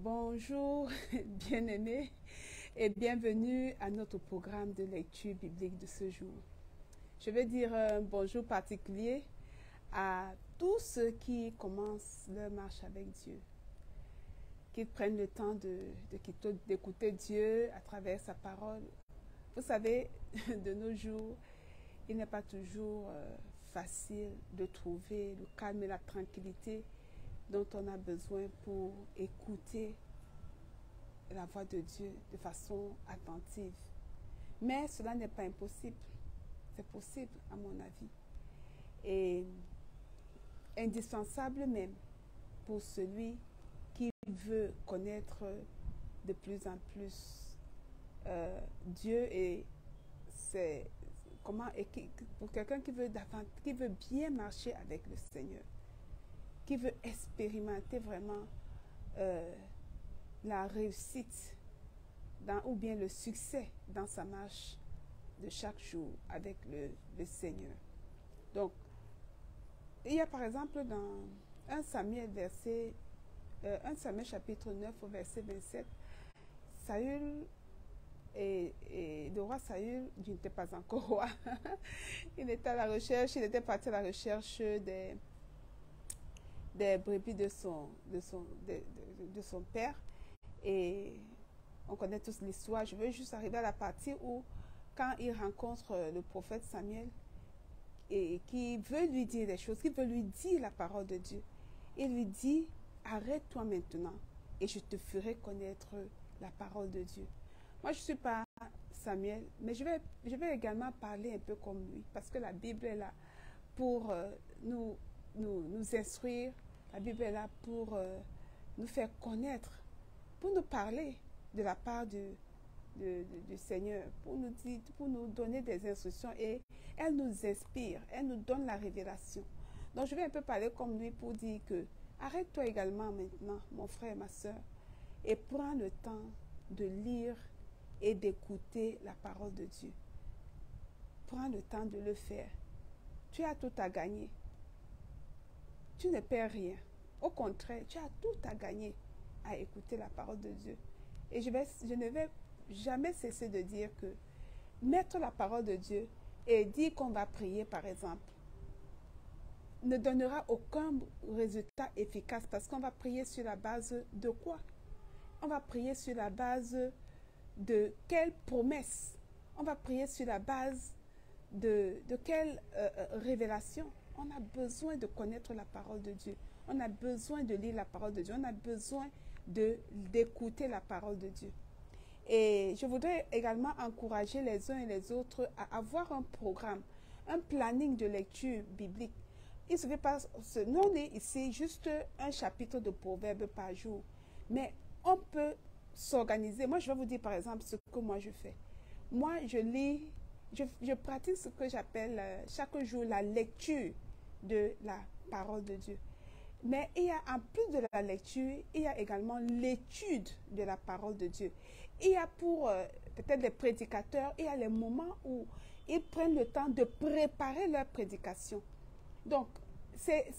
Bonjour, bien-aimés, et bienvenue à notre programme de lecture biblique de ce jour. Je veux dire un bonjour particulier à tous ceux qui commencent leur marche avec Dieu, qui prennent le temps d'écouter Dieu à travers sa parole. Vous savez, de nos jours, il n'est pas toujours facile de trouver le calme et la tranquillité dont on a besoin pour écouter la voix de Dieu de façon attentive. Mais cela n'est pas impossible. C'est possible, à mon avis. Et indispensable même pour celui qui veut connaître de plus en plus Dieu et c'est comment et pour quelqu'un qui veut bien marcher avec le Seigneur, qui veut expérimenter vraiment la réussite ou bien le succès dans sa marche de chaque jour avec le Seigneur. Donc, il y a par exemple dans 1 Samuel, 1 Samuel chapitre 9 au verset 27, Saül et le roi Saül, il n'était pas encore roi, il était parti à la recherche des brebis de son père. Et on connaît tous l'histoire. Je veux juste arriver à la partie où, quand il rencontre le prophète Samuel et qui veut lui dire des choses, qui veut lui dire la parole de Dieu, il lui dit, arrête-toi maintenant et je te ferai connaître la parole de Dieu. Moi, je ne suis pas Samuel, mais je vais également parler un peu comme lui, parce que la Bible est là pour nous instruire. La Bible est là pour nous faire connaître, pour nous parler de la part du Seigneur, pour nous donner des instructions, et elle nous inspire, elle nous donne la révélation. Donc je vais un peu parler comme lui pour dire que arrête-toi également maintenant, mon frère et ma soeur, et prends le temps de lire et d'écouter la parole de Dieu. Prends le temps de le faire. Tu as tout à gagner. Tu ne perds rien. Au contraire, tu as tout à gagner à écouter la parole de Dieu. Et je ne vais jamais cesser de dire que mettre la parole de Dieu et dire qu'on va prier, par exemple, ne donnera aucun résultat efficace, parce qu'on va prier sur la base de quoi? On va prier sur la base de quelle promesse? On va prier sur la base de quelle révélation? On a besoin de connaître la parole de Dieu. On a besoin de lire la parole de Dieu. On a besoin d'écouter la parole de Dieu. Et je voudrais également encourager les uns et les autres à avoir un programme, un planning de lecture biblique. Il ne suffit pas, nous on est ici juste un chapitre de Proverbes par jour, mais on peut s'organiser. Moi, je vais vous dire par exemple ce que moi je fais. Moi, je lis, je pratique ce que j'appelle chaque jour la lecture de la parole de Dieu. Mais il y a, en plus de la lecture, il y a également l'étude de la parole de Dieu. Il y a pour peut-être les prédicateurs, il y a les moments où ils prennent le temps de préparer leur prédication. Donc, c'est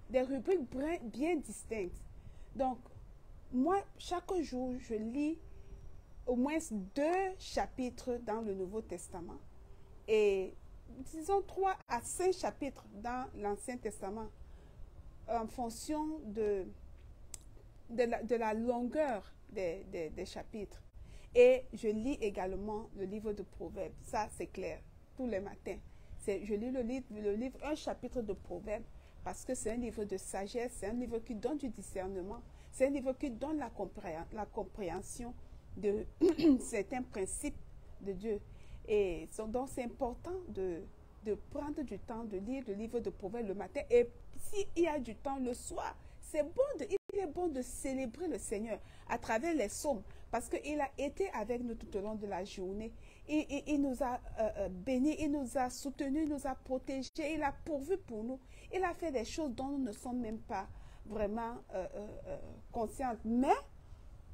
des rubriques bien distinctes. Donc, moi, chaque jour, je lis au moins 2 chapitres dans le Nouveau Testament et disons 3 à 5 chapitres dans l'Ancien Testament en fonction de la longueur des chapitres. Et je lis également le livre de Proverbes. Ça, c'est clair, tous les matins. Je lis le livre, un chapitre de Proverbes, parce que c'est un livre de sagesse, c'est un livre qui donne du discernement, c'est un livre qui donne la compréhension de certains principes de Dieu. Et donc, c'est important de prendre du temps de lire le livre de Proverbes le matin. Et s'il y a du temps le soir, il est bon de célébrer le Seigneur à travers les psaumes, parce qu'il a été avec nous tout au long de la journée. Il nous a bénis, il nous a soutenus, il nous a protégés, il a pourvu pour nous. Il a fait des choses dont nous ne sommes même pas vraiment conscients. Mais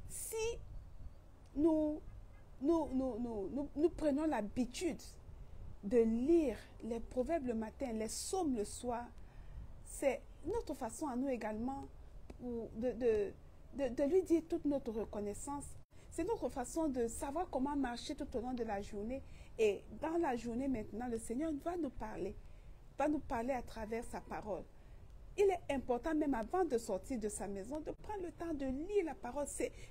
si nous prenons l'habitude de lire les proverbes le matin, les psaumes le soir, c'est notre façon à nous également ou de lui dire toute notre reconnaissance. C'est notre façon de savoir comment marcher tout au long de la journée. Et dans la journée maintenant, le Seigneur va nous parler à travers sa parole. Il est important, même avant de sortir de sa maison, de prendre le temps de lire la parole.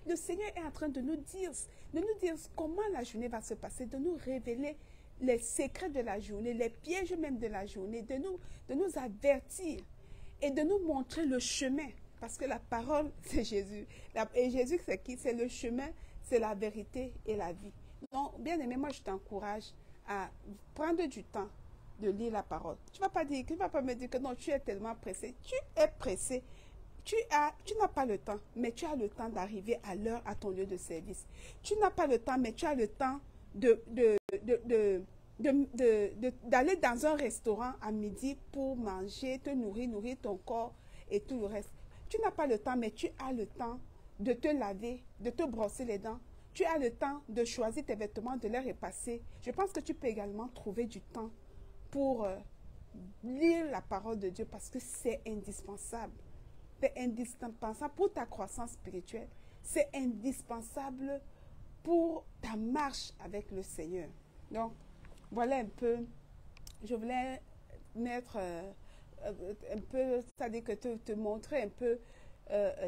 Le Seigneur est en train de nous dire comment la journée va se passer, de nous révéler les secrets de la journée, les pièges même de la journée, de nous avertir et de nous montrer le chemin. Parce que la parole, c'est Jésus. Et Jésus, c'est qui? C'est le chemin, c'est la vérité et la vie. Donc, bien aimé, moi, je t'encourage à prendre du temps de lire la parole. Tu ne vas pas me dire que non, tu es tellement pressé. Tu es pressé. Tu n'as pas le temps, mais tu as le temps d'arriver à l'heure à ton lieu de service. Tu n'as pas le temps, mais tu as le temps d'aller dans un restaurant à midi pour manger, te nourrir ton corps et tout le reste. Tu n'as pas le temps, mais tu as le temps de te laver, de te brosser les dents. Tu as le temps de choisir tes vêtements, de les repasser. Je pense que tu peux également trouver du temps pour lire la parole de Dieu parce que c'est indispensable. C'est indispensable pour ta croissance spirituelle. C'est indispensable pour ta marche avec le Seigneur. Donc, voilà un peu, je voulais mettre un peu, c'est-à-dire que te montrer un peu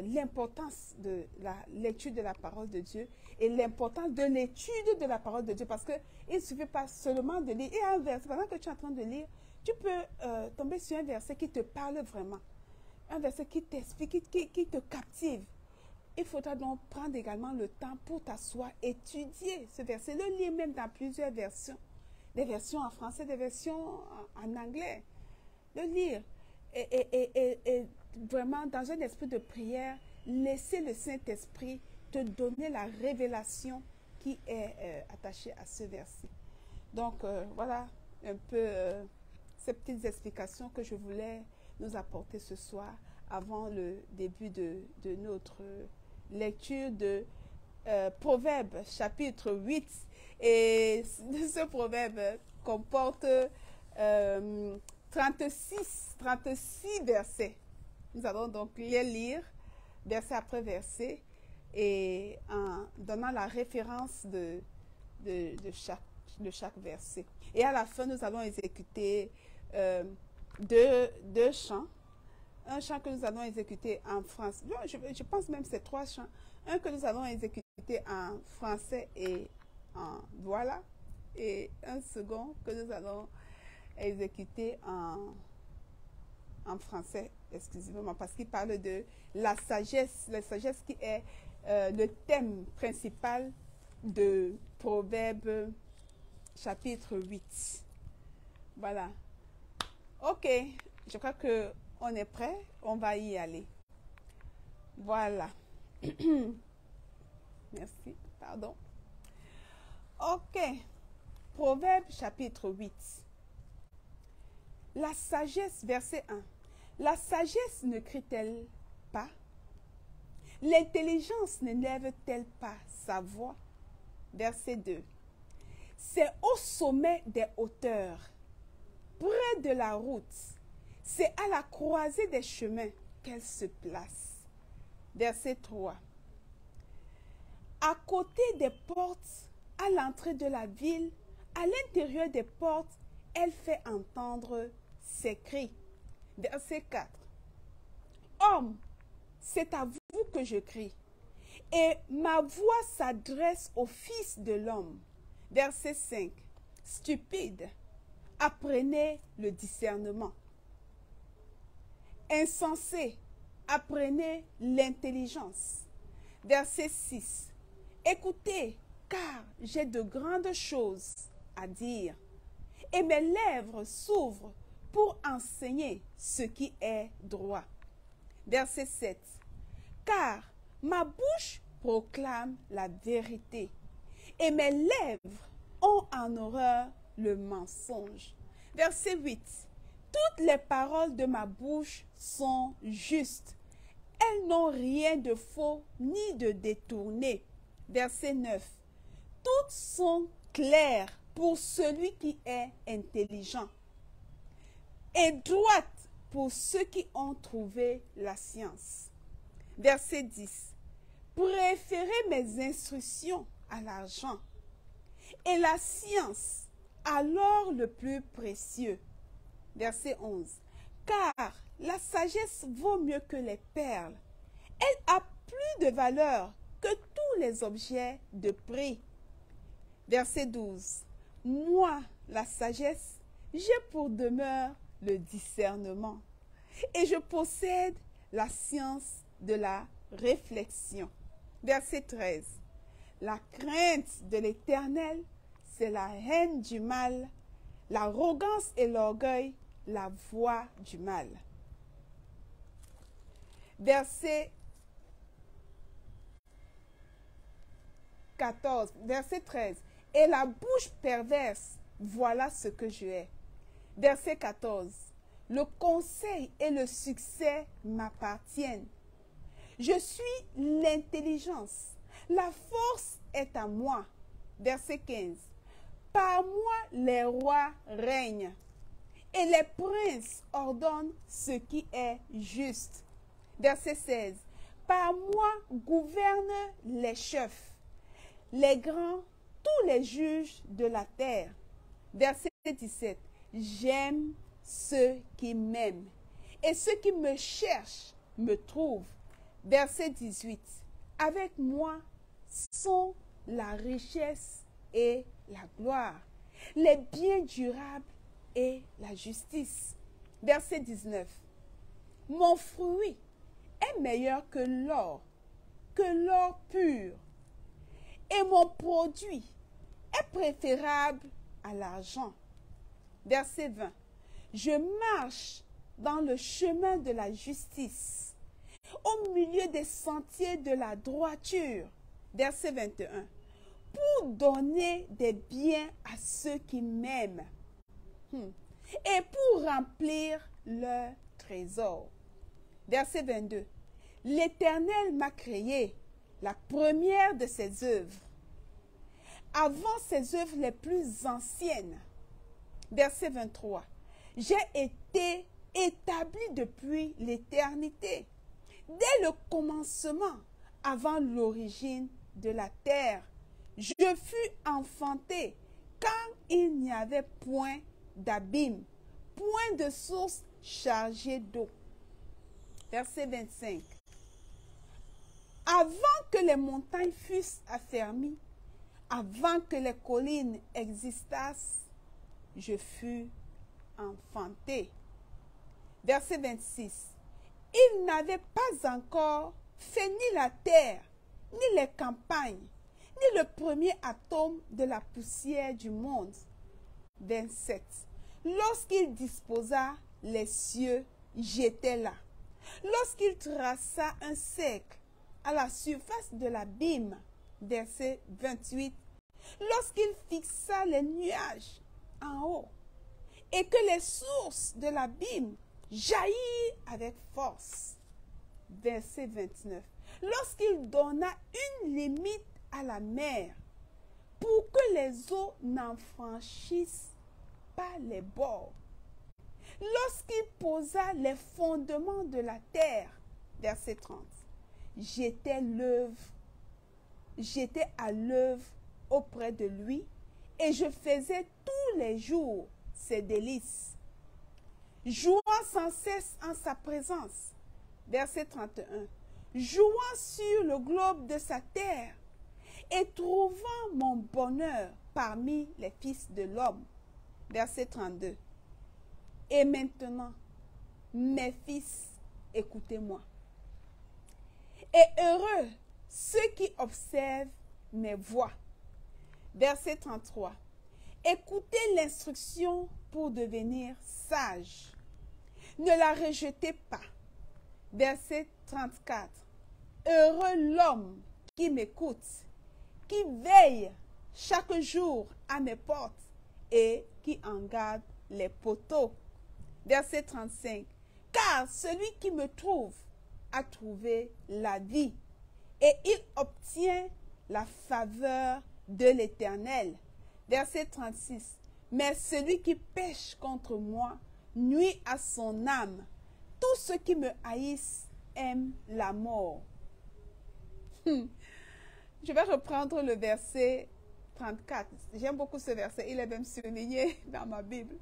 l'importance de la lecture de la parole de Dieu et l'importance de l'étude de la parole de Dieu, parce qu'il ne suffit pas seulement de lire. Et un verset, pendant que tu es en train de lire, tu peux tomber sur un verset qui te parle vraiment, un verset qui t'explique, qui te captive. Il faudra donc prendre également le temps pour t'asseoir, étudier ce verset, le lire même dans plusieurs versions, des versions en français, des versions en anglais, le lire et vraiment dans un esprit de prière, laisser le Saint-Esprit te donner la révélation qui est attachée à ce verset. Donc voilà un peu ces petites explications que je voulais nous apporter ce soir avant le début de notre lecture de Proverbes chapitre 8. Et ce proverbe comporte 36 versets. Nous allons donc les lire verset après verset et en donnant la référence de chaque verset. Et à la fin, nous allons exécuter deux chants. Un chant que nous allons exécuter en français. Je pense même que c'est 3 chants. Un que nous allons exécuter en français et en voilà. Et un second que nous allons exécuter en français exclusivement, parce qu'il parle de la sagesse qui est le thème principal de Proverbes chapitre 8. Voilà. Ok, je crois que on est prêt, on va y aller. Voilà. Merci, pardon. Ok, Proverbes chapitre 8. La sagesse, verset 1. La sagesse ne crie-t-elle pas? L'intelligence n'élève-t-elle pas sa voix? Verset 2. C'est au sommet des hauteurs, près de la route, c'est à la croisée des chemins qu'elle se place. Verset 3. À côté des portes, à l'entrée de la ville, à l'intérieur des portes, elle fait entendre ses cris. Verset 4. Homme, c'est à vous que je crie, et ma voix s'adresse au Fils de l'homme. Verset 5. Stupide, apprenez le discernement. Insensé, apprenez l'intelligence. Verset 6. Écoutez, car j'ai de grandes choses à dire, et mes lèvres s'ouvrent pour enseigner ce qui est droit. Verset 7. Car ma bouche proclame la vérité, et mes lèvres ont en horreur le mensonge. Verset 8. Toutes les paroles de ma bouche sont justes. Elles n'ont rien de faux ni de détourné. Verset 9. Toutes sont claires pour celui qui est intelligent, et droites pour ceux qui ont trouvé la science. Verset 10. Préférez mes instructions à l'argent et la science à l'or le plus précieux. Verset 11. Car la sagesse vaut mieux que les perles. Elle a plus de valeur que tous les objets de prix. Verset 12. Moi, la sagesse, j'ai pour demeure le discernement et je possède la science de la réflexion. Verset 13. La crainte de l'Éternel, c'est la haine du mal, l'arrogance et l'orgueil, la voie du mal. Verset 14, verset 13. Et la bouche perverse, voilà ce que je hais. Verset 14. Le conseil et le succès m'appartiennent. Je suis l'intelligence. La force est à moi. Verset 15. Par moi les rois règnent et les princes ordonnent ce qui est juste. Verset 16. Par moi gouvernent les chefs, les grands, tous les juges de la terre. Verset 17. J'aime ceux qui m'aiment et ceux qui me cherchent me trouvent. Verset 18. Avec moi sont la richesse et la gloire, les biens durables et la justice. Verset 19. Mon fruit est meilleur que l'or pur, et mon produit est préférable à l'argent. Verset 20. Je marche dans le chemin de la justice, au milieu des sentiers de la droiture. Verset 21. Pour donner des biens à ceux qui m'aiment et pour remplir leur trésor. Verset 22. L'Éternel m'a créé, la première de ses œuvres, avant ses œuvres les plus anciennes. Verset 23. J'ai été établi depuis l'éternité, dès le commencement, avant l'origine de la terre. Je fus enfanté quand il n'y avait point d'abîme, point de source chargée d'eau. Verset 25. Avant que les montagnes fussent affermies, avant que les collines existassent, je fus enfanté. Verset 26. Il n'avait pas encore fait ni la terre, ni les campagnes, ni le premier atome de la poussière du monde. 27. Lorsqu'il disposa les cieux, j'étais là. Lorsqu'il traça un cercle à la surface de l'abîme. Verset 28. Lorsqu'il fixa les nuages en haut et que les sources de l'abîme jaillirent avec force. Verset 29. Lorsqu'il donna une limite à la mer pour que les eaux n'en franchissent pas les bords. Lorsqu'il posa les fondements de la terre. Verset 30. J'étais à l'œuvre auprès de lui et je faisais tous les jours ses délices, jouant sans cesse en sa présence. Verset 31. Jouant sur le globe de sa terre et trouvant mon bonheur parmi les fils de l'homme. Verset 32. Et maintenant, mes fils, écoutez-moi. Et heureux ceux qui observent mes voies. Verset 33. Écoutez l'instruction pour devenir sage. Ne la rejetez pas. Verset 34. Heureux l'homme qui m'écoute, qui veille chaque jour à mes portes et qui en garde les poteaux. Verset 35. Car celui qui me trouve a trouvé la vie et il obtient la faveur de l'Éternel. Verset 36. Mais celui qui pêche contre moi nuit à son âme. Tous ceux qui me haïssent aime la mort. Je vais reprendre le verset 34. J'aime beaucoup ce verset. Il est même souligné dans ma Bible.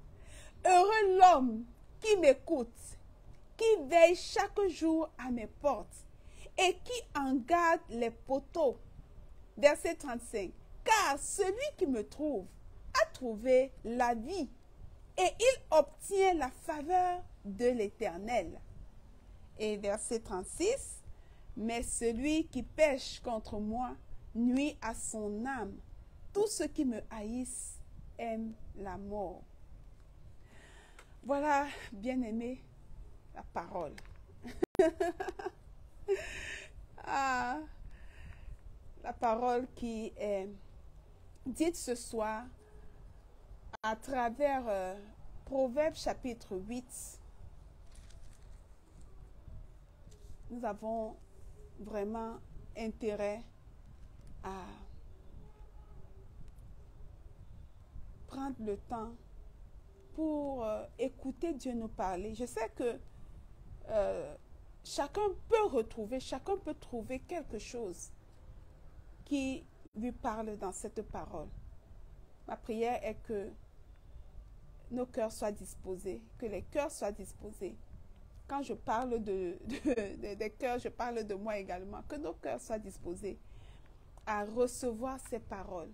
Heureux l'homme qui m'écoute, qui veille chaque jour à mes portes et qui en garde les poteaux. Verset 35. Car celui qui me trouve a trouvé la vie et il obtient la faveur de l'Éternel. Et verset 36. Mais celui qui pêche contre moi nuit à son âme. Tous ceux qui me haïssent aiment la mort. Voilà, bien-aimé, la parole. Ah, la parole qui est dite ce soir à travers Proverbes chapitre 8. Nous avons vraiment intérêt à prendre le temps pour écouter Dieu nous parler. Je sais que chacun peut trouver quelque chose qui lui parle dans cette parole. Ma prière est que nos cœurs soient disposés, que les cœurs soient disposés. Quand je parle des cœurs, je parle de moi également. Que nos cœurs soient disposés à recevoir ces paroles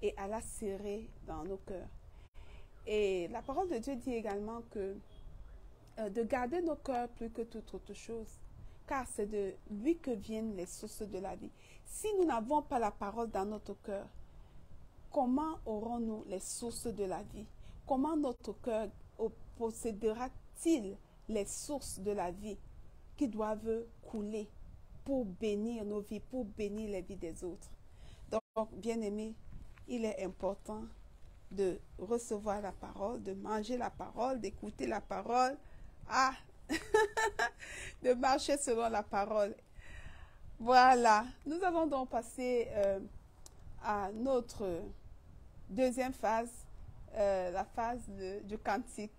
et à la serrer dans nos cœurs. Et la parole de Dieu dit également que de garder nos cœurs plus que toute autre chose, car c'est de lui que viennent les sources de la vie. Si nous n'avons pas la parole dans notre cœur, comment aurons-nous les sources de la vie? Comment notre cœur possédera-t-il les sources de la vie qui doivent couler pour bénir nos vies, pour bénir les vies des autres? Donc, bien-aimés, il est important de recevoir la parole, de manger la parole, d'écouter la parole, de marcher selon la parole. Voilà, nous allons donc passer à notre deuxième phase, la phase du cantique.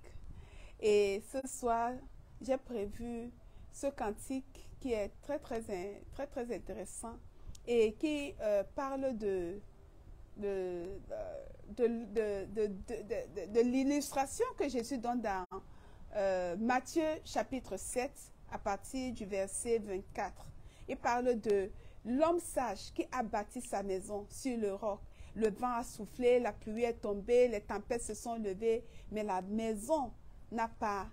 Et ce soir, j'ai prévu ce cantique qui est très intéressant et qui parle de l'illustration que Jésus donne dans Matthieu chapitre 7 à partir du verset 24. Il parle de l'homme sage qui a bâti sa maison sur le roc. Le vent a soufflé, la pluie est tombée, les tempêtes se sont levées, mais la maison n'a pas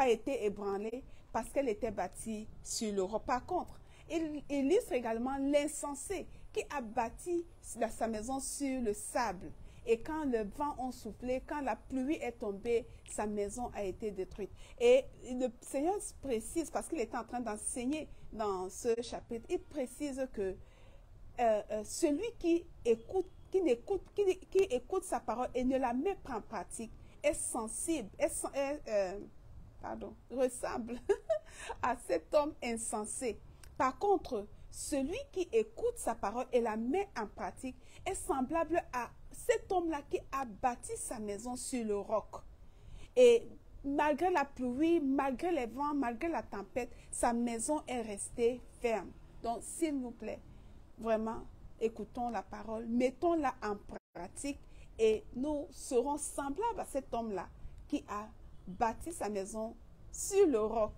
été ébranlée parce qu'elle était bâtie sur le roc. Par contre, il illustre également l'insensé qui a bâti sa maison sur le sable. Et quand le vent a soufflé, quand la pluie est tombée, sa maison a été détruite. Et le Seigneur précise, parce qu'il était en train d'enseigner dans ce chapitre, il précise que celui qui écoute sa parole et ne la met pas en pratique est sensible, ressemble à cet homme insensé. Par contre, celui qui écoute sa parole et la met en pratique est semblable à cet homme-là qui a bâti sa maison sur le roc. Et malgré la pluie, malgré les vents, malgré la tempête, sa maison est restée ferme. Donc, s'il vous plaît, vraiment, écoutons la parole, mettons-la en pratique et nous serons semblables à cet homme-là qui a bâti sa maison sur le roc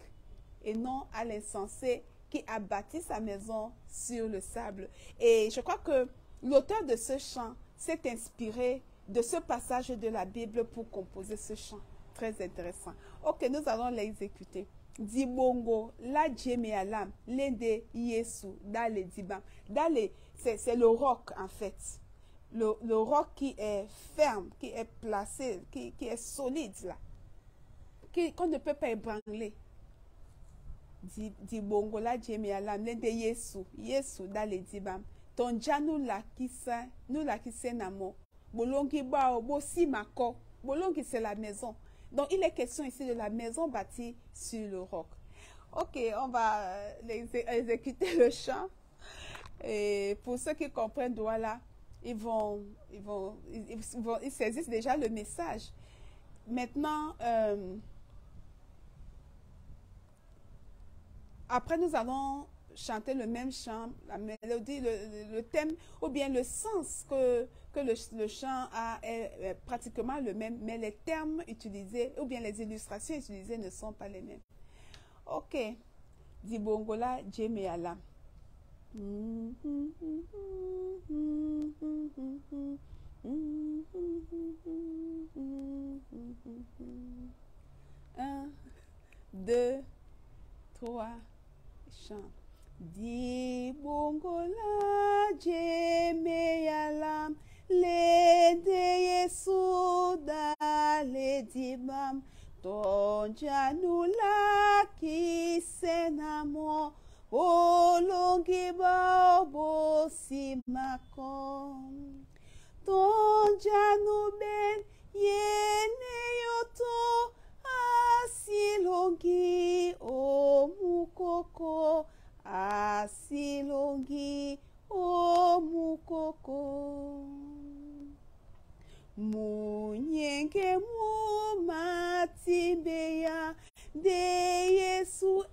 et non à l'insensé qui a bâti sa maison sur le sable. Et je crois que l'auteur de ce chant s'est inspiré de ce passage de la Bible pour composer ce chant. Très intéressant. Ok, nous allons l'exécuter. Dibongo, la djemealam, l'ende yesu, dale dibam. Dale, c'est le roc en fait. Le roc qui est ferme, qui est placé, qui est solide là. Qu'on ne peut pas ébranler. Dibongo, la djemealam, l'ende yesu, yesu, dale dibam. Tonja nous la kisse namo. Bolongi bao, bosi mako. Bolongi c'est la maison. Donc, il est question ici de la maison bâtie sur le roc. Ok, on va exécuter le chant. Et pour ceux qui comprennent Douala, ils saisissent déjà le message. Maintenant, Après, nous allons chanter le même chant, la mélodie, le thème, ou bien le sens que le chant a est pratiquement le même, mais les termes utilisés, ou bien les illustrations utilisées ne sont pas les mêmes. Ok. Dibongola Djemeala. Un, deux, trois, chant. Dibongola Djemeala. Le de Yesuda le dibam. Tonjanula kisenamo. Olongiba obosimakom. Tonjanuben yene yoto asilongi omukoko. Asilongi omukoko. Munyenge mu matimbeya de Yesu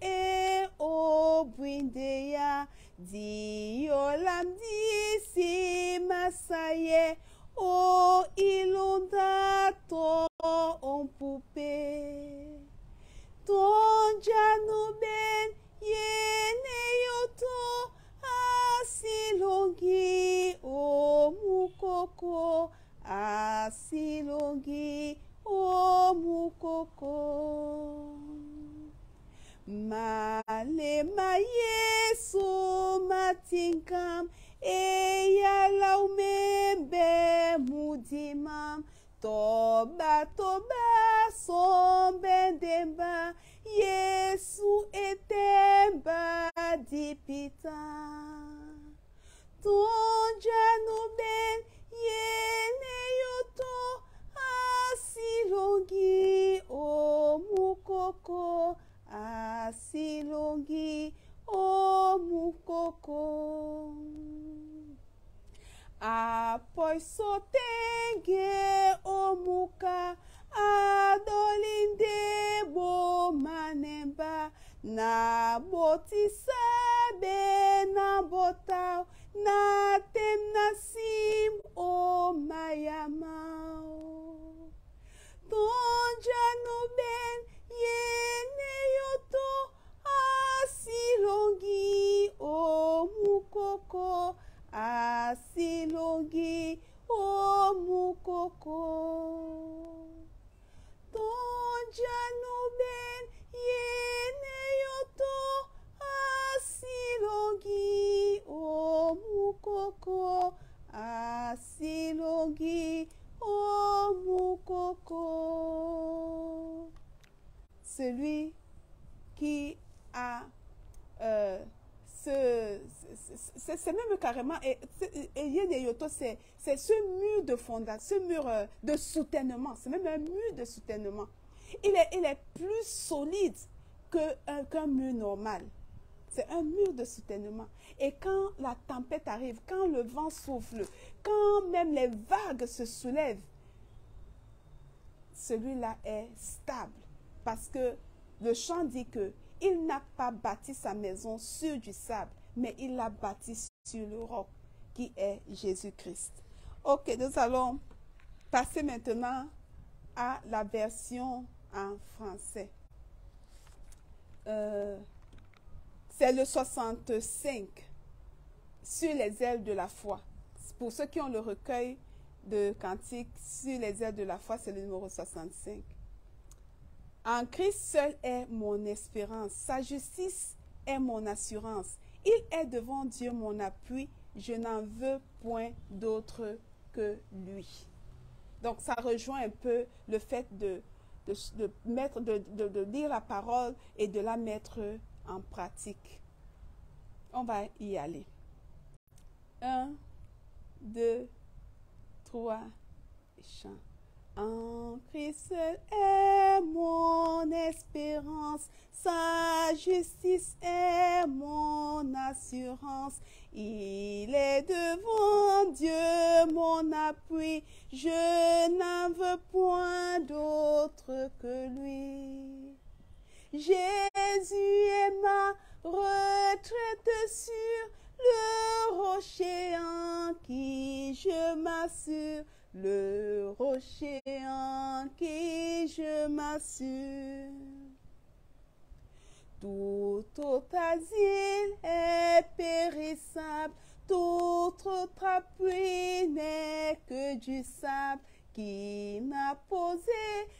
obwindeya diolam disi masaye o ilunda to ompupe ton januben yene yoto asilongi omukoko asilongi omukoko. Malema Yesu matinkam eya laumembe mudimam toba sombendemba Yesu etemba dipita tonjanuben yene yoto asilongi omukoko asilongi omukoko. Apoi sotenge omuka adolinde bo manemba na botisa be na botao na tem nasim o mayamao. Tonjanuben yene yoto asilongi omukoko asilongi omukoko. Tonjanuben yene yoto asilongi omukoko asilongi omukoko. Celui qui a c'est même carrément, et Yoto, c'est ce mur de fondation, ce mur de soutènement, c'est même un mur de soutènement. Il est plus solide qu'un mur normal. C'est un mur de soutènement. Et quand la tempête arrive, quand le vent souffle, quand même les vagues se soulèvent, celui-là est stable. Parce que le chant dit que il n'a pas bâti sa maison sur du sable, mais il l'a bâti sur le roc qui est Jésus-Christ. Ok, nous allons passer maintenant à la version en français. C'est le 65, sur les ailes de la foi. Pour ceux qui ont le recueil de cantiques, sur les ailes de la foi, c'est le numéro 65. En Christ seul est mon espérance, sa justice est mon assurance. Il est devant Dieu mon appui, je n'en veux point d'autre que lui. Donc ça rejoint un peu le fait de lire la parole et de la mettre en pratique. On va y aller. 1, 2, 3, chant. En Christ est mon espérance, sa justice est mon assurance. Il est devant Dieu mon appui, je n'en veux point d'autre que lui. Jésus est ma retraite sur le rocher en qui je m'assure, le rocher en qui je m'assure. Tout autre asile est périssable, tout autre appui n'est que du sable qui m'a posé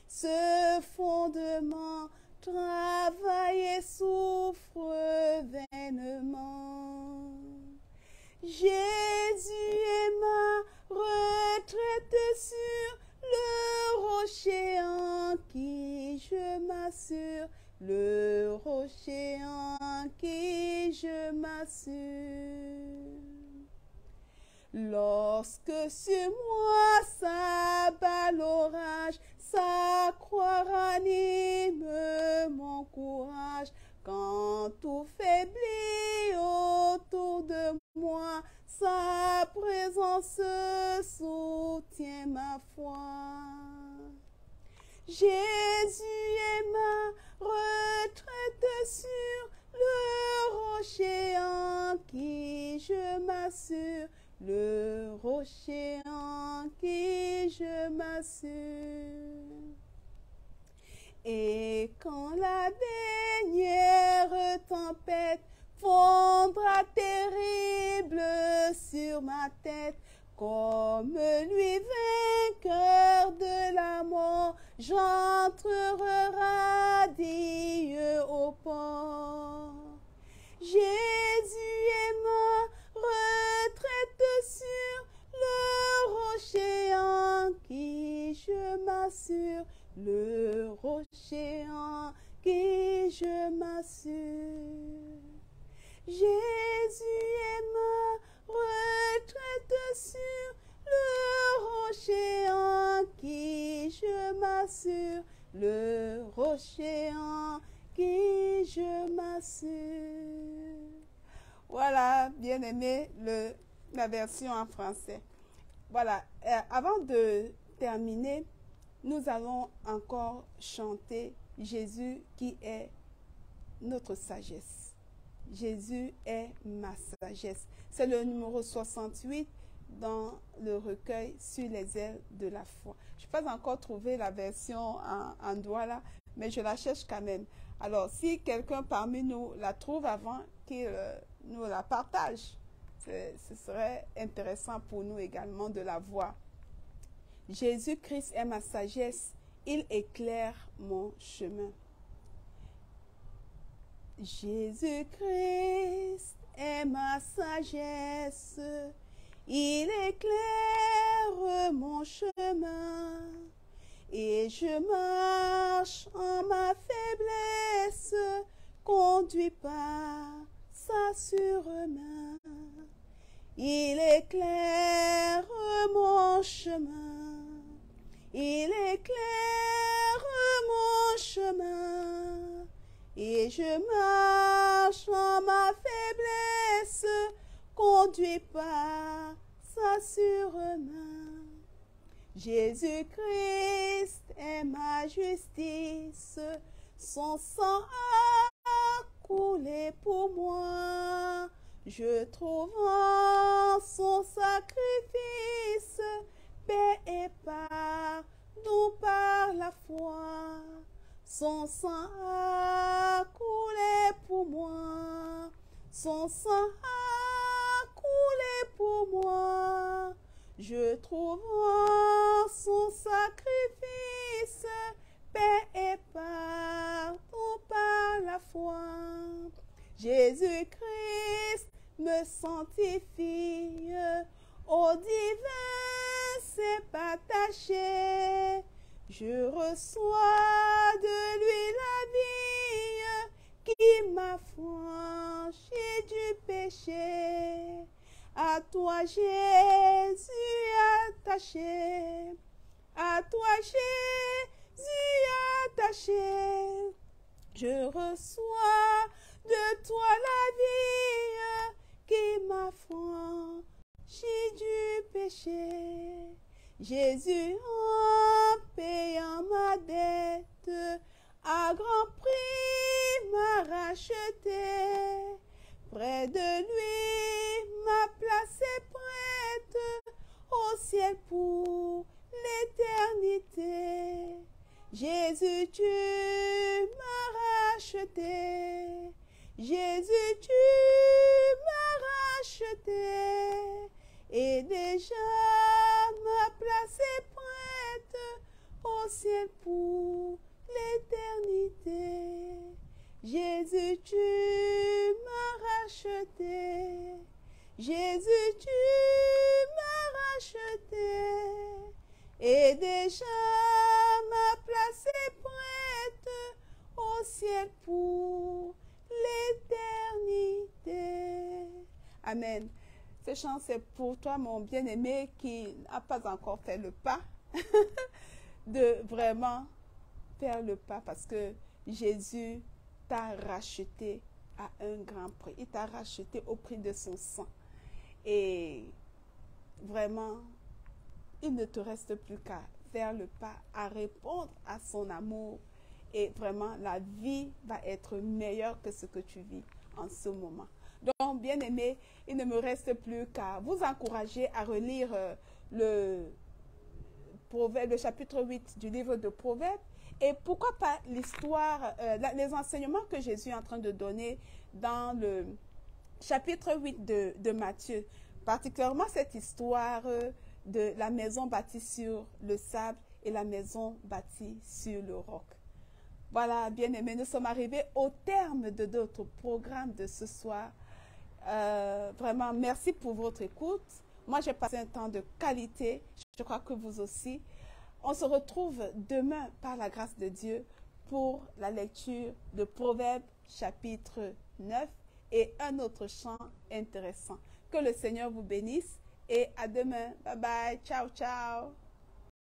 ce fondement. Travaille et souffre vainement. Jésus est ma retraite sur le rocher en qui je m'assure, le rocher en qui je m'assure. Lorsque sur moi s'abat l'orage, sa croix ranime mon courage. Quand tout faiblit autour de moi, sa présence soutient ma foi. Jésus est ma retraite sur le rocher en qui je m'assure, le rocher en qui je m'assure. Et quand la dernière tempête fondra terrible sur ma tête, comme lui vainqueur de la mort, j'entrerai radieux au port. Jésus est ma retraite sur le rocher en qui je m'assure, le rocher en qui je m'assure. Jésus est ma retraite sur le rocher en qui je m'assure, le rocher en qui je m'assure. Voilà, bien aimé, la version en français. Voilà, avant de terminer, nous allons encore chanter Jésus qui est notre sagesse. Jésus est ma sagesse. C'est le numéro 68 dans le recueil Sur les ailes de la foi. Je n'ai pas encore trouvé la version en douala, mais je la cherche quand même. Alors, si quelqu'un parmi nous la trouve avant qu'il nous la partage, ce serait intéressant pour nous également de la voir. Jésus-Christ est ma sagesse, il éclaire mon chemin. Jésus-Christ est ma sagesse, il éclaire mon chemin. Et je marche en ma faiblesse, conduit par sa sûre-main. Il éclaire mon chemin, il éclaire mon chemin. Et je marche en ma faiblesse, conduit par sa sûre-main. Jésus-Christ est ma justice, son sang a coulé pour moi. Je trouve en son sacrifice paix et pardon par la foi. Son sang a coulé pour moi. Son sang a coulé pour moi. Je trouve en son sacrifice paix et pardon par la foi. Jésus-Christ me sanctifie, au divin c'est attaché. Je reçois de lui la vie qui m'affranchit du péché. À toi Jésus attaché, à toi Jésus attaché. Je reçois de toi la vie qui m'affranchit du péché. Jésus, en payant ma dette, à grand prix m'a racheté. Près de lui, ma place est prête au ciel pour l'éternité. Jésus, tu m'as racheté. Jésus, tu m'as racheté. Et déjà, ma place est prête au ciel pour l'éternité. Jésus, tu m'as racheté. Jésus, tu m'as racheté. Et déjà, ma place est prête au ciel pour l'éternité. Amen. Ce chant, c'est pour toi, mon bien-aimé, qui n'a pas encore fait le pas, de vraiment faire le pas, parce que Jésus t'a racheté à un grand prix. Il t'a racheté au prix de son sang. Et vraiment, il ne te reste plus qu'à faire le pas, à répondre à son amour. Et vraiment, la vie va être meilleure que ce que tu vis en ce moment. Donc, bien aimé, il ne me reste plus qu'à vous encourager à relire le chapitre 8 du livre de Proverbes. Et pourquoi pas l'histoire, les enseignements que Jésus est en train de donner dans le chapitre 8 de Matthieu. Particulièrement cette histoire de la maison bâtie sur le sable et la maison bâtie sur le roc. Voilà, bien aimés, nous sommes arrivés au terme de notre programme de ce soir. Vraiment, merci pour votre écoute. Moi, j'ai passé un temps de qualité. Je crois que vous aussi. On se retrouve demain, par la grâce de Dieu, pour la lecture de Proverbes chapitre 9 et un autre chant intéressant. Que le Seigneur vous bénisse et à demain. Bye bye. Ciao, ciao.